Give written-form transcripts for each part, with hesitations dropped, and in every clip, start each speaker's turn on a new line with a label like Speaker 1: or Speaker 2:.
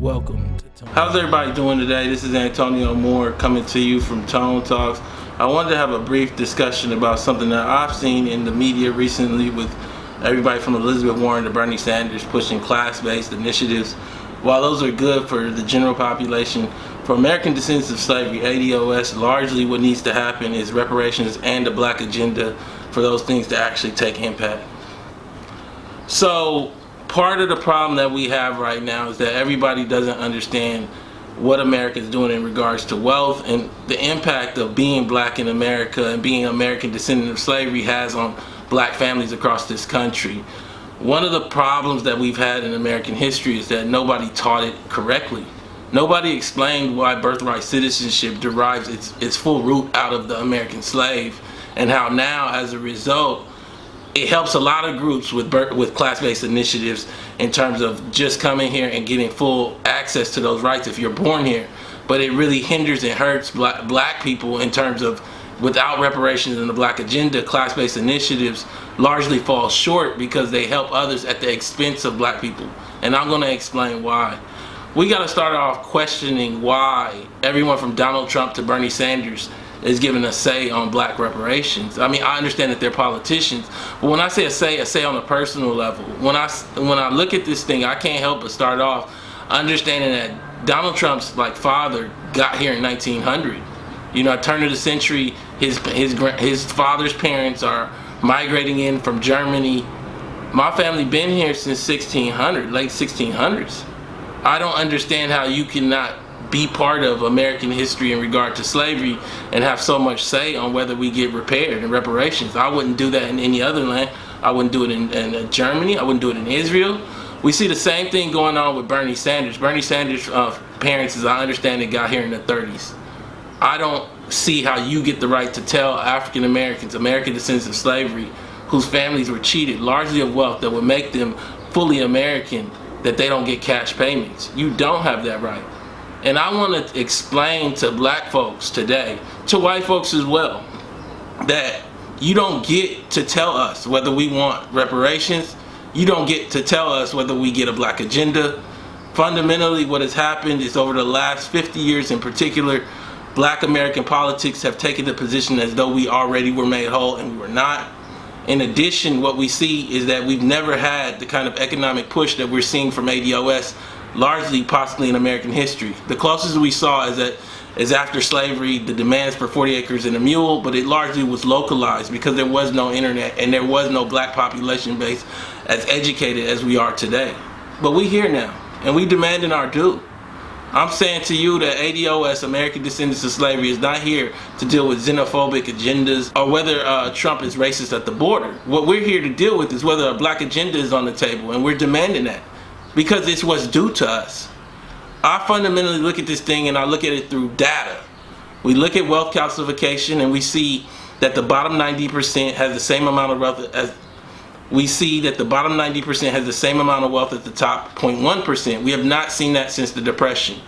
Speaker 1: Welcome to Tone. How's everybody doing today? This is Antonio Moore coming to you from Tone Talks. I wanted to have a brief discussion about something that I've seen in the media recently with everybody from Elizabeth Warren to Bernie Sanders pushing class-based initiatives. While those are good for the general population, for American descendants of slavery, ADOS, largely what needs to happen is reparations and a black agenda for those things to actually take impact. So part of the problem that we have right now is that everybody doesn't understand what America is doing in regards to wealth and the impact of being black in America and being an American descendant of slavery has on black families across this country. One of the problems that we've had in American history is that nobody taught it correctly. Nobody explained why birthright citizenship derives its full root out of the American slave, and how now, as a result, it helps a lot of groups with class-based initiatives in terms of just coming here and getting full access to those rights if you're born here. But it really hinders and hurts black people in terms of, without reparations and the black agenda, class-based initiatives largely fall short because they help others at the expense of black people. And I'm going to explain why. We got to start off questioning why everyone from Donald Trump to Bernie Sanders is given a say on black reparations. I mean, I understand that they're politicians, but when I say a say on a personal level, when I look at this thing, I can't help but start off understanding that Donald Trump's father got here in 1900. You know, at turn of the century, his father's parents are migrating in from Germany. My family been here since 1600, late 1600s. I don't understand how you cannot be part of American history in regard to slavery and have so much say on whether we get repaired and reparations. I wouldn't do that in any other land. I wouldn't do it in Germany. I wouldn't do it in Israel. We see the same thing going on with Bernie Sanders. Bernie Sanders' parents, as I understand it, got here in the 30s. I don't see how you get the right to tell African Americans, American descendants of slavery, whose families were cheated largely of wealth that would make them fully American, that they don't get cash payments. You don't have that right. And I want to explain to black folks today, to white folks as well, that you don't get to tell us whether we want reparations. You don't get to tell us whether we get a black agenda. Fundamentally, what has happened is over the last 50 years in particular, black American politics have taken the position as though we already were made whole, and we were not. In addition, what we see is that we've never had the kind of economic push that we're seeing from ADOS, largely possibly in American history. The closest we saw is after slavery, the demands for 40 acres and a mule, but it largely was localized because there was no internet and there was no black population base as educated as we are today. But we here now, and we demanding our due. I'm saying to you that ADOS, American Descendants of Slavery, is not here to deal with xenophobic agendas or whether Trump is racist at the border. What we're here to deal with is whether a black agenda is on the table, and we're demanding that because it's what's due to us. I fundamentally look at this thing and I look at it through data. We look at wealth calcification and we see that the bottom 90% has the same amount of wealth as we see that the bottom 90% has the same amount of wealth as the top 0.1%. We have not seen that since the Depression.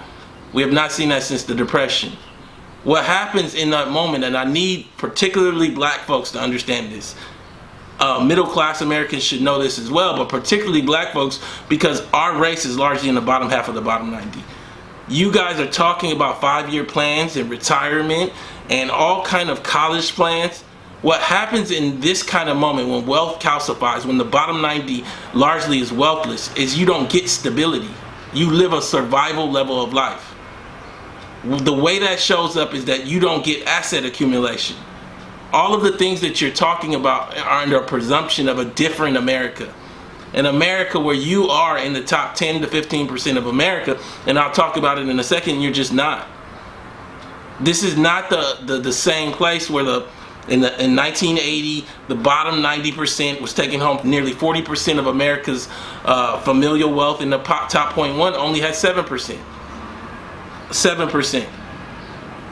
Speaker 1: We have not seen that since the Depression. What happens in that moment, and I need particularly black folks to understand this, middle class Americans should know this as well, but particularly black folks, because our race is largely in the bottom half of the bottom 90. You guys are talking about 5-year plans and retirement and all kind of college plans. What happens in this kind of moment when wealth calcifies, when the bottom 90 largely is wealthless, is you don't get stability. You live a survival level of life. The way that shows up is that you don't get asset accumulation. All of the things that you're talking about are under a presumption of a different America. An America where you are in the top 10 to 15% of America, and I'll talk about it in a second, you're just not. This is not the same place where in 1980, the bottom 90% was taking home nearly 40% of America's familial wealth, and the top 0.1 only had 7%. 7%.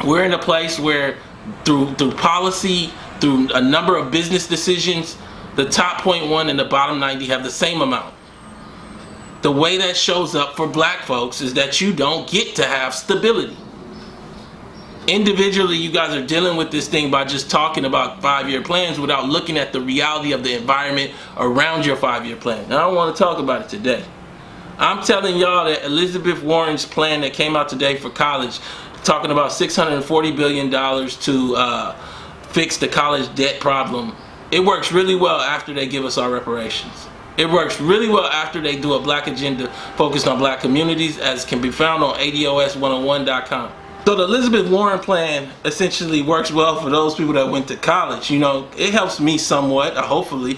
Speaker 1: We're in a place where through policy, through a number of business decisions, the top 0.1 and the bottom 90 have the same amount. The way that shows up for black folks is that you don't get to have stability. Individually, you guys are dealing with this thing by just talking about 5-year plans without looking at the reality of the environment around your 5-year plan. And I don't want to talk about it today. I'm telling y'all that Elizabeth Warren's plan that came out today for college, talking about $640 billion to fix the college debt problem, it works really well after they give us our reparations. It works really well after they do a black agenda focused on black communities, as can be found on ADOS101.com. So the Elizabeth Warren plan essentially works well for those people that went to college. You know, it helps me somewhat, hopefully.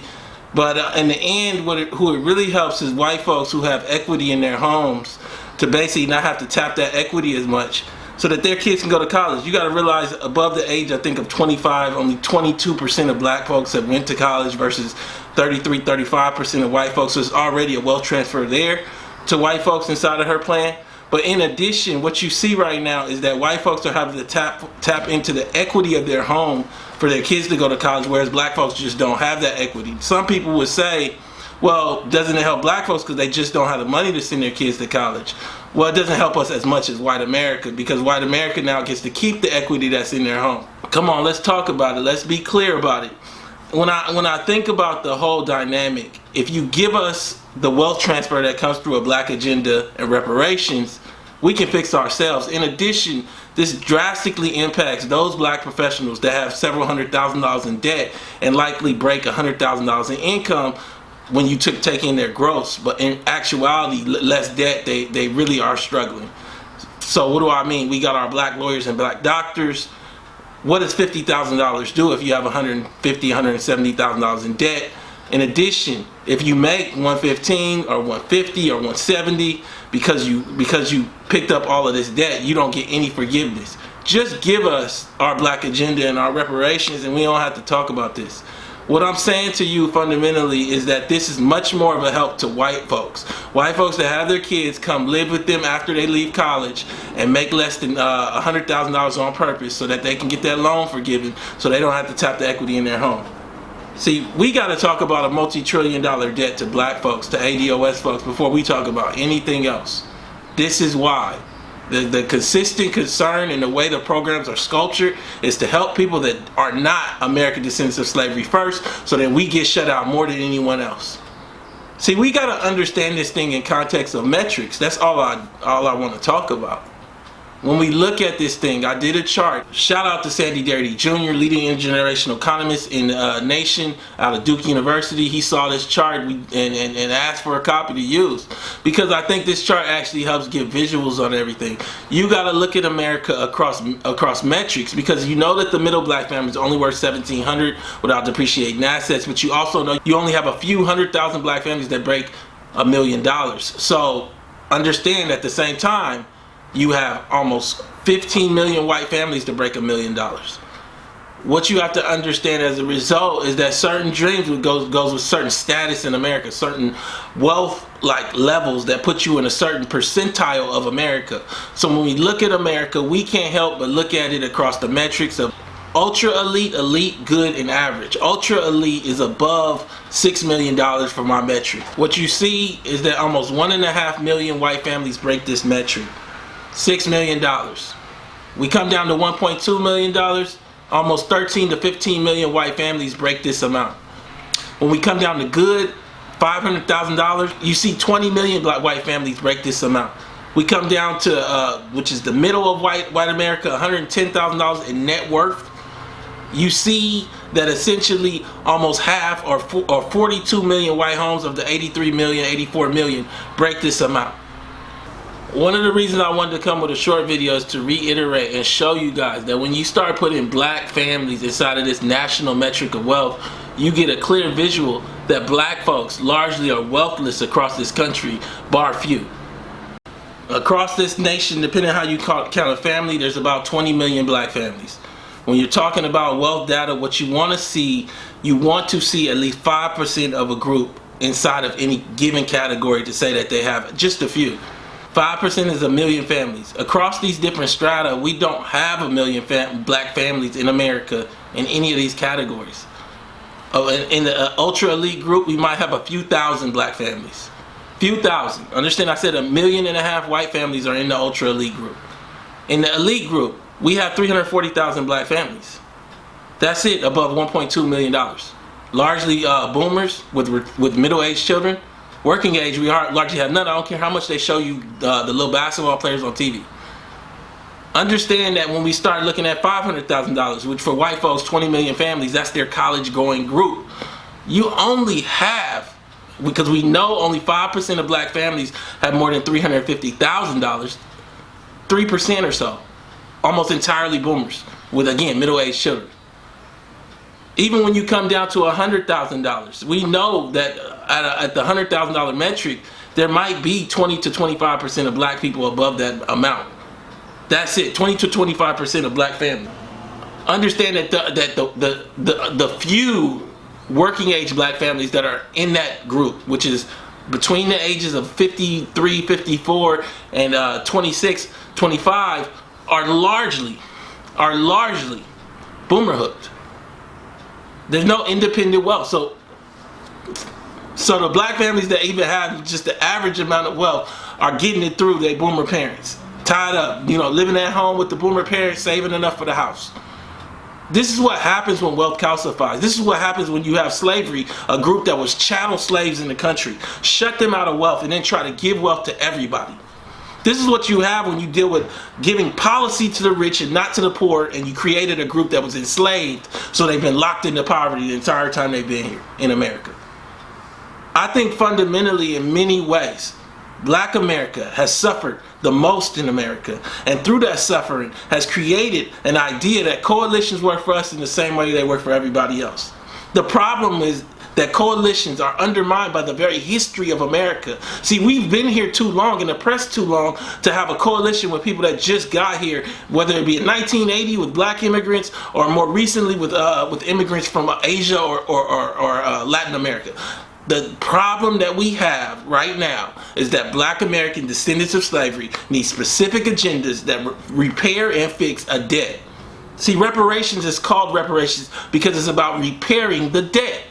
Speaker 1: But in the end, who it really helps is white folks who have equity in their homes to basically not have to tap that equity as much so that their kids can go to college. You got to realize above the age, I think, of 25, only 22% of black folks have went to college versus 35% of white folks. So there's already a wealth transfer there to white folks inside of her plan. But in addition, what you see right now is that white folks are having to tap into the equity of their home for their kids to go to college, whereas black folks just don't have that equity. Some people would say, well, doesn't it help black folks because they just don't have the money to send their kids to college? Well, it doesn't help us as much as white America, because white America now gets to keep the equity that's in their home. Come on, let's talk about it. Let's be clear about it. When I think about the whole dynamic, if you give us the wealth transfer that comes through a black agenda and reparations, we can fix ourselves. In addition, this drastically impacts those black professionals that have several $100,000 in debt and likely break $100,000 in income when you take in their gross. But in actuality, less debt, they really are struggling. So what do I mean? We got our black lawyers and black doctors. What does $50,000 do if you have $150,000, $170,000 in debt? In addition, if you make $115 or $150 or $170 because you picked up all of this debt, you don't get any forgiveness. Just give us our black agenda and our reparations, and we don't have to talk about this. What I'm saying to you fundamentally is that this is much more of a help to white folks. White folks that have their kids come live with them after they leave college and make less than $100,000 on purpose so that they can get that loan forgiven so they don't have to tap the equity in their home. See, we got to talk about a multi-trillion-dollar debt to black folks, to ADOS folks, before we talk about anything else. This is why. The consistent concern in the way the programs are sculptured is to help people that are not American descendants of slavery first, so that we get shut out more than anyone else. See, we got to understand this thing in context of metrics. That's all I want to talk about. When we look at this thing, I did a chart. Shout out to Sandy Darity Jr., leading intergenerational economist in the nation out of Duke University. He saw this chart and asked for a copy to use, because I think this chart actually helps give visuals on everything. You got to look at America across metrics, because you know that the middle black family is only worth $1,700 without depreciating assets, but you also know you only have a few 100,000 black families that break $1 million. So understand at the same time, you have almost 15 million white families to break $1 million. What you have to understand as a result is that certain dreams goes with certain status in America, certain wealth levels that put you in a certain percentile of America. So when we look at America, we can't help but look at it across the metrics of ultra elite, elite, good, and average. Ultra elite is above $6 million for my metric. What you see is that almost 1.5 million white families break this metric. $6 million. We come down to $1.2 million, almost 13 to 15 million white families break this amount. When we come down to good, $500,000, you see 20 million black white families break this amount. We come down to, which is the middle of white America, $110,000 in net worth. You see that essentially almost half, or 42 million white homes of the 83 million, 84 million break this amount. One of the reasons I wanted to come with a short video is to reiterate and show you guys that when you start putting black families inside of this national metric of wealth, you get a clear visual that black folks largely are wealthless across this country, bar few. Across this nation, depending on how you count a family, there's about 20 million black families. When you're talking about wealth data, what you want to see at least 5% of a group inside of any given category to say that they have just a few. 5% is 1 million families. Across these different strata, we don't have 1 million black families in America in any of these categories. In the ultra elite group, we might have a few thousand black families. Few thousand. Understand, I said 1.5 million white families are in the ultra elite group. In the elite group, we have 340,000 black families. That's it, above $1.2 million. Largely boomers with middle-aged children. Working age, we largely have none. I don't care how much they show you the little basketball players on TV. Understand that when we start looking at $500,000, which for white folks, 20 million families, that's their college-going group. You only have, because we know only 5% of black families have more than $350,000, 3% or so, almost entirely boomers, with, again, middle-aged children. Even when you come down to $100,000, we know that at the $100,000 metric, there might be 20 to 25% of black people above that amount. That's it, 20 to 25% of black families. Understand that the few working age black families that are in that group, which is between the ages of 53, 54, and 26, 25, are largely boomer hooked. There's no independent wealth. So the black families that even have just the average amount of wealth are getting it through their boomer parents. Tied up, living at home with the boomer parents, saving enough for the house. This is what happens when wealth calcifies. This is what happens when you have slavery, a group that was chattel slaves in the country, shut them out of wealth and then try to give wealth to everybody. This is what you have when you deal with giving policy to the rich and not to the poor, and you created a group that was enslaved, so they've been locked into poverty the entire time they've been here in America. I think fundamentally, in many ways, black America has suffered the most in America, and through that suffering has created an idea that coalitions work for us in the same way they work for everybody else. The problem is that coalitions are undermined by the very history of America. See, we've been here too long and oppressed too long to have a coalition with people that just got here, whether it be in 1980 with black immigrants or more recently with immigrants from Asia or Latin America. The problem that we have right now is that black American descendants of slavery need specific agendas that repair and fix a debt. See, reparations is called reparations because it's about repairing the debt.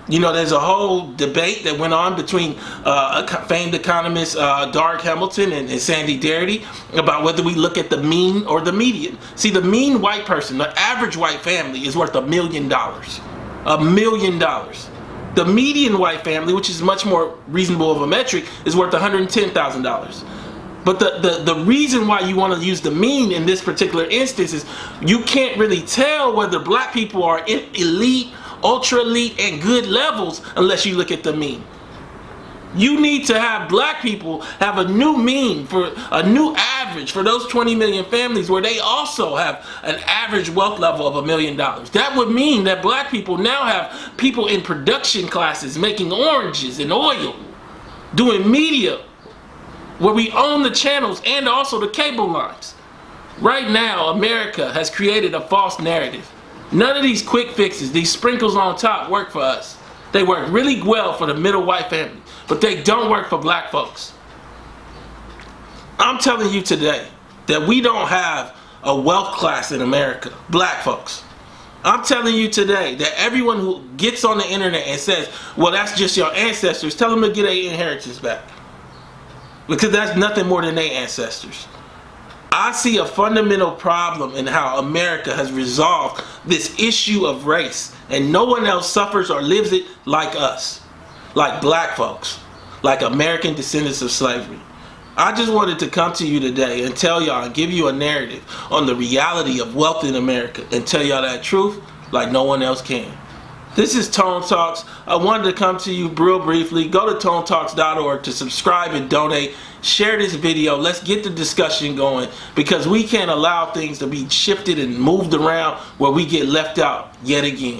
Speaker 1: There's a whole debate that went on between famed economists Dark Hamilton and Sandy Darity about whether we look at the mean or the median. See, the mean white person, the average white family, is worth $1 million. $1 million. The median white family, which is much more reasonable of a metric, is worth $110,000. But the reason why you want to use the mean in this particular instance is you can't really tell whether black people are in elite, ultra elite, and good levels unless you look at the mean. You need to have black people have a new mean, for a new average for those 20 million families where they also have an average wealth level of $1 million. That would mean that black people now have people in production classes making oranges and oil, doing media, where we own the channels and also the cable lines. Right now, America has created a false narrative. None of these quick fixes, these sprinkles on top, work for us. They work really well for the middle white family, but they don't work for black folks. I'm telling you today that we don't have a wealth class in America, black folks. I'm telling you today that everyone who gets on the internet and says, well, that's just your ancestors, tell them to get their inheritance back. Because that's nothing more than their ancestors. I see a fundamental problem in how America has resolved this issue of race, and no one else suffers or lives it like us, like black folks, like American descendants of slavery. I just wanted to come to you today and tell y'all and give you a narrative on the reality of wealth in America and tell y'all that truth like no one else can. This is Tone Talks. I wanted to come to you real briefly. Go to tonetalks.org to subscribe and donate. Share this video. Let's get the discussion going, because we can't allow things to be shifted and moved around where we get left out yet again.